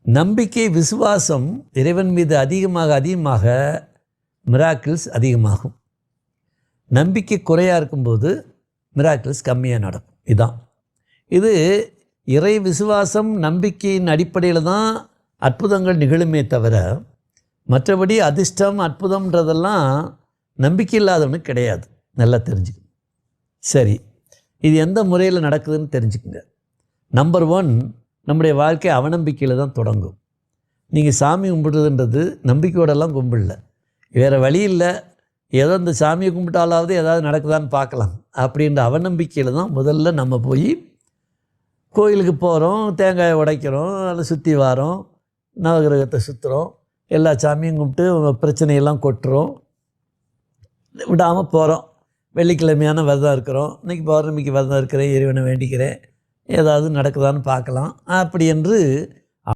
நம்பிக்கை, விசுவாசம் இறைவன் மீது அதிகமாக மிராக்கிள்ஸ் அதிகமாகும். நம்பிக்கை குறையாக இருக்கும்போது மிராக்கிள்ஸ் கம்மியாக நடக்கும். இது இறை விசுவாசம் நம்பிக்கையின் அடிப்படையில் தான் அற்புதங்கள் நிகழுமே தவிர, மற்றபடி அதிர்ஷ்டம் அற்புதம்ன்றதெல்லாம் நம்பிக்கை இல்லாதவனுக்கு கிடையாது. நல்லா தெரிஞ்சுக்கணும். சரி, இது எந்த முறையில் நடக்குதுன்னு தெரிஞ்சுக்குங்க. நம்பர் 1, நம்முடைய வாழ்க்கை அவநம்பிக்கையில் தான் தொடங்கும். நீங்கள் சாமி கும்பிடுறதுன்றது நம்பிக்கையோடெல்லாம் கும்பிடல, வேறு வழி இல்லை, ஏதோ இந்த சாமியை கும்பிட்டாலாவது ஏதாவது நடக்குதான்னு பார்க்கலாம் அப்படின்ற அவநம்பிக்கையில் தான் முதல்ல நம்ம போய் கோயிலுக்கு போகிறோம், தேங்காயை உடைக்கிறோம், அதை சுற்றி வாரோம், நவகிரகத்தை சுற்றுறோம், எல்லா சாமியும் கும்பிட்டு பிரச்சனையெல்லாம் கொட்டுறோம், விடாமல் போகிறோம். வெள்ளிக்கிழமையான விரதம் இருக்கிறோம், இன்றைக்கி பௌர்ணமிக்கு விரதம் இருக்கிறேன், இறைவனை வேண்டிக்கிறேன், ஏதாவது நடக்குதான்னு பார்க்கலாம் அப்படி என்று